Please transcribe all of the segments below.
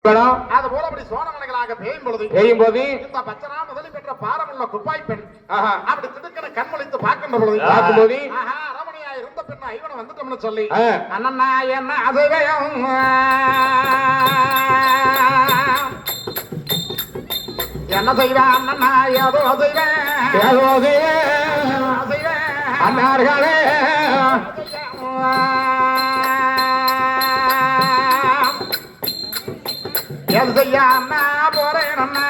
அது போல அப்படி சோழமலைகளாக பெய்யும் பொழுது இந்த பச்சனா முதலில் பெற்ற பாரமுள்ள குப்பாய் பெண் அப்படி திடுக்கன கண்மொழித்து பார்க்கின்ற பொழுது அரமணியா இருந்த பெண் ஐவனை வந்துட்டோம்னு சொல்லி அண்ணா என்ன அதுவே என்ன செய்வேன் அண்ணா ஏதோ செய்வேன் அண்ணார்களே எது செய்ய அண்ணா போறேன் அண்ணா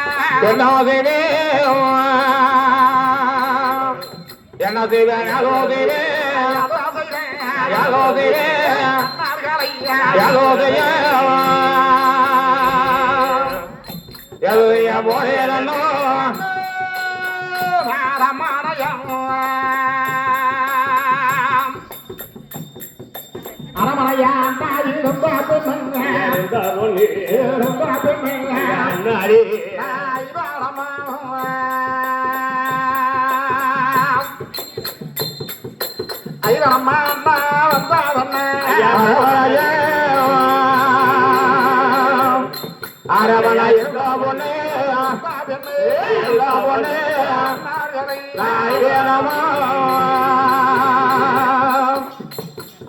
என்ன செய்வேன் போறேனோ அரமனையா ஐவனம்மா அண்ணா வந்தாதண்ணா அரமனை எல்லா பொண்ணே எல்லா பொண்ணே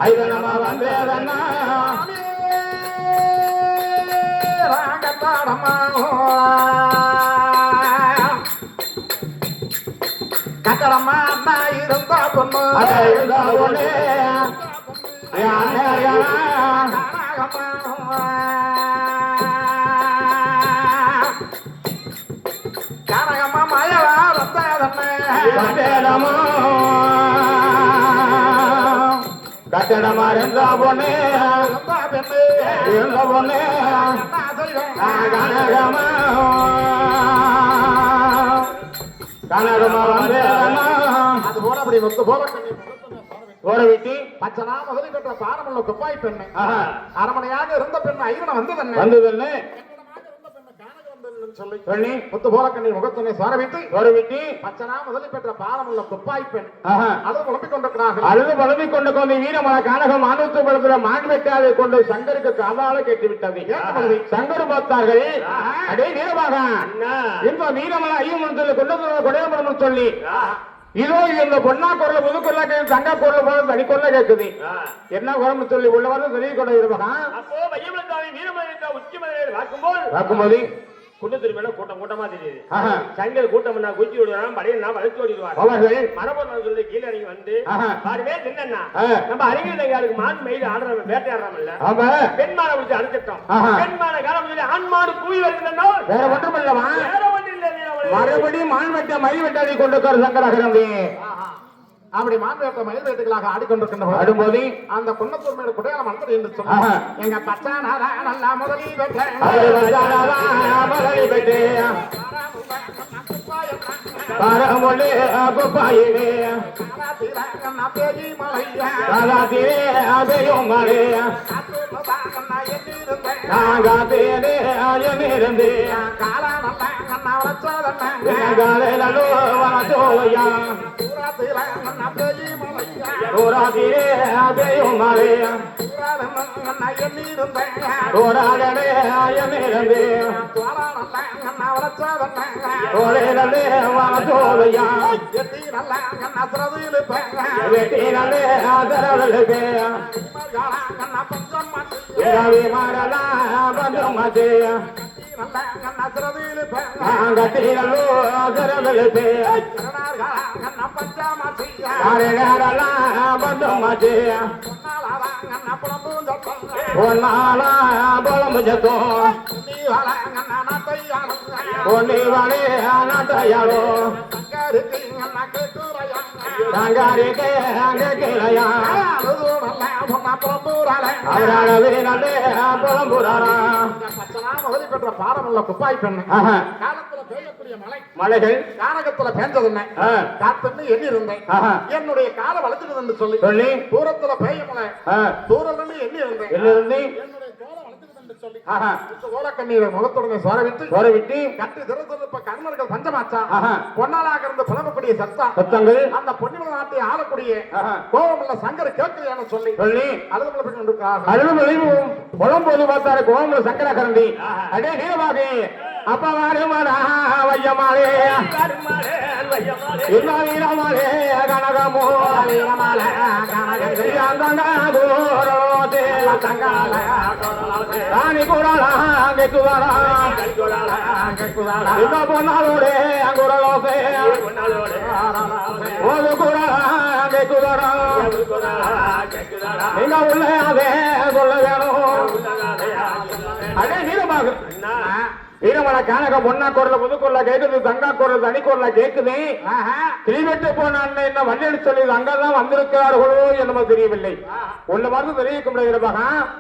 ஐவனமா வந்தேதண்ணா ராங்கத்தாடம்மா கட்டடம்மா அண்ணா இருந்தா பொண்ணு இருந்தா பொண்ணே கனகம்மா மயவா வந்தேதம்மா கட்டடமா இருந்தா பொண்ணே இருந்தா பொண்ணே கனகமா கனகமா வந்தேதம்மா அது போல அப்படி முத்து போல ஓர விட்டு பச்சனா முதலில் பெற்ற பாரமுள்ள குப்பாய் பெண்ணு அரமனையாக இருந்த பெண் ஐவனை வந்ததென்ன சொல்லி முத்து போல கண்ணீர் முகத்தினை சோரவிட்டு பச்சனா முதலில் பெற்ற பாரமுள்ள குப்பாய் பெண் அழுது புலம்பிக் கொண்டிருக்கிறார்கள் அழுது புலம்பிக் கொண்டு வீரமல கானகம் மானூத்து படுகிற மான்வெட்டாவை கொண்டு சங்கருக்கு காதால கேட்டு விட்டது சங்கர் பார்த்தார்கள் அடே வீரமாக இந்த வீரமல ஐயமன் கொண்டு கொடையமரம் சொல்லி இதோ இந்த பொன்னா குரல் புது குரலா தங்க குரல் போல தனி குரல கேட்குது என்ன குரல் சொல்லி உள்ளவரும் தெரிய கொண்டு இருப்பாங்க அப்போ மையமலத்தாவை வீரமலை உச்சி மலையை பார்க்கும்போது குண்டத்திரி மேல கூட்டம் கூட்டமா தெரியுது சங்கர் கூட்டம் குச்சி விடுவாங்க படையனா வளர்ச்சி ஓடிடுவாங்க மரபொருள் சொல்லி கீழே இறங்கி வந்து பாருமே சின்ன நம்ம அறிஞர்களுக்கு மான் மயில் ஆடுற வேட்டையாடுறோம்ல பெண்மான பிடிச்சி அடிச்சிட்டோம் பெண்மான காலம் சொல்லி ஆண்மாடு கூவி வருகிறோம் வேற ஒன்றும் இல்லவா வேற ஒன்றும் இல்லை மறுபடியும் மான் வெட்ட மயில் வெட்டாடி கொண்டு சங்கராகிறோம் அப்படி மாநிலத்தை மயில் வேட்டுகளாக ஆடிக்கொண்டிருக்கின்ற அடும்போது அந்த குன்னத்தூர் மேல குடையாள மந்திரம் என்று சொன்னாங்க எங்க பச்சானாரா நல்லா முதலி பரமொழி குப்பாயிலே அதையும் மழையா நாகாதேனே அயமிருந்தே காலையிலோ வனச்சோயா ஊராதிரே அதையும் மழையா ஊராடனே அயமிருந்தே ஓரே வனச்சோயா வெட்டினே ஆதரவலுக்கு மாறலா பந்தமதேயா கட்டிரலோ ஆதரவலுக்கு பந்தமதேயா ஒன்னாலா பலமுஜத்தோ ஒன்னி வலே நாட்டையாளோ சங்காரிக்கே அங்கே கிளையா அவராகவே நல்லே புலம்புறாரா பச்சனா முதலில் பெற்ற பாரமுள்ள குப்பாய் பெண்ணு காலத்துல பெய்யக்கூடிய மலைகள் கானகத்துல பேஞ்சதுன்னு காத்துன்னு எண்ணி இருந்தேன் என்னுடைய காலை வளர்த்துக்குது சொல்லி தூரத்துல பெய்ய மலை தூரம்னு எண்ணி இருந்தேன் என்னுடைய காலை வளர்த்துக்குது சொல்லி சோழக்கண்ணீரை முகத்துடனே சோரவிட்டு கட்டு திறந்திருப்ப கர்மர்கள் பஞ்சமாச்சா பொன்னாளாக இருந்து புலம்பக்கூடிய சத்தங்கள் அந்த பொன்னிமலை நாட்டை ஆளக்கூடிய கோபமுள்ள சங்கர் கேட்கலையான்னு சொல்லி அழுது புலம்போது பார்த்தாரு கோபமுள்ள சங்கர கரண்டி அடே நீரமாக அப்பா வாருமாடா வையமாளே வீரமாளே கனகமோ ராணி கூடாளா கெக்குவாரா இந்த பொன்னாளோடே அங்குரலோசே ஒரு கூடாளா கெக்குவாரா நீங்க உள்ளே அதே சொல்ல வேணும் அதே நீரமாக வீரமலை கானக பொன்னா குரல புதுக்குள்ள கேக்குது தங்கா குரல் தனி குரல கேக்குது கிளிவெட்டு போன அண்ணன் என்ன வள்ளி சொல்லி அங்கதான் வந்திருக்கிறார்களோ என்னமோ தெரியவில்லை ஒண்ணு மருந்து தெரிவிக்க முடியாது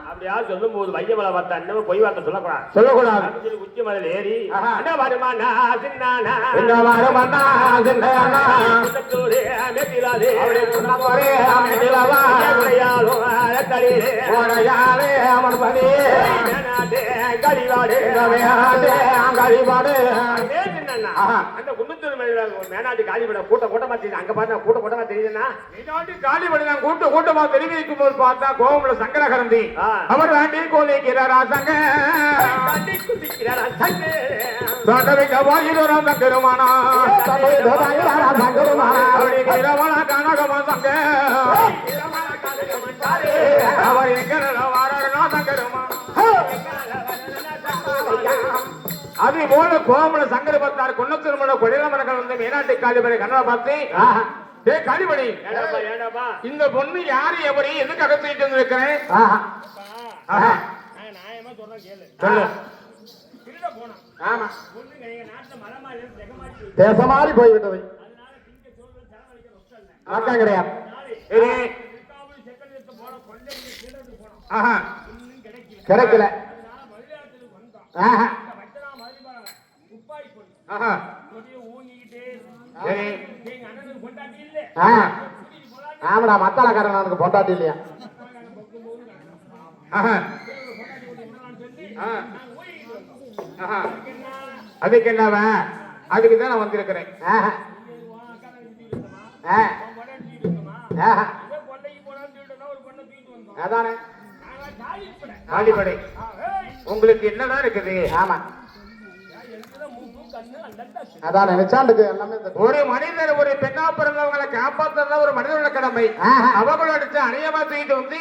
அப்படியா சொல்லும் போது வையமலை பார்த்த அண்ணன் பொய் வார்த்தை சொல்லக்கூடாது உச்சி மலையில் ஏறி வருமானா மேனாட்டி காலிபட கூட்டமா தெரியுது அங்க பார்த்தா கூட்டமா தெரியுதுன்னா கூட்டமா தெரிவிக்கும் போது பார்த்தா கோவமுல சங்கரகரந்தி அவர் வேண்டி கோலிக்கிறாரா சங்க பெருமானா கனகமா சங்க அவர் எங்க அதே போல கோமல சங்கர பத்தார் கொன்னத்திருமண கொடிலமரங்கள் வந்து மேனாட்டு காளிபடி கண்ணா பார்த்து காளிபடி இந்த பொண்ணு யாரு எப்படி எதுக்கு அகத்திட்டு வந்திருக்கிறேன் தேசமாறி போய்விட்டது கிடையாது கிடைக்கல ஆமாடா மத்தாளக்காரனுக்கு பொண்டாட்டி இல்லையா அதுக்கு என்னவ அதுக்குதான் நான் வந்திருக்கிறேன் அதானே காளிபடை உங்களுக்கு என்னதான் இருக்குது ஆமா அதான் நினைச்சாண்டுக்கு எல்லாமே ஒரு மனிதர் ஒரு பெண்ணா பிறந்தவங்களை காப்பாற்றுறதா ஒரு மனிதனோட கடமை அவங்கள அடிச்சு அநியமா தூக்கிட்டு வந்து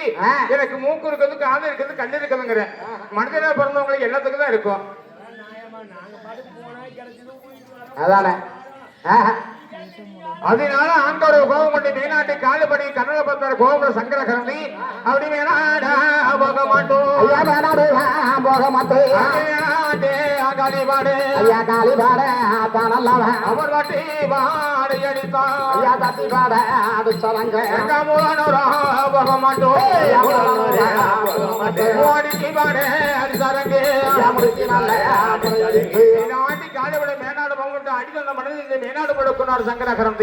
எனக்கு மூக்கு இருக்குது காது இருக்குது கண்ணு இருக்குதுங்கிற மனிதனா பிறந்தவங்களுக்கு எல்லாத்துக்கும் தான் இருக்கும் அதானே அதனால ஆண்டோட கோபம் கொண்டு மீனாட்டி காலுபடி கண்ணல பத்தார் கோபுர சங்கர கரண்டி அப்படி மேனாடா போக மாட்டோம் போக மாட்டோம் காளிபாடு ஐயா காளிபாட தானல்லவன் அவர் வாட்டி பாடு அடித்தான் ஐயா தட்டி பாட அடிச்சலங்க போக மாட்டோம் ஓடிக்கு பாடு அடிச்சாரங்க நாட்டி காளிபடி மேனாடு போகிட்டு அடித்த மனிதன் மேனாடு படுக்கிறார் சங்கர கரண்டி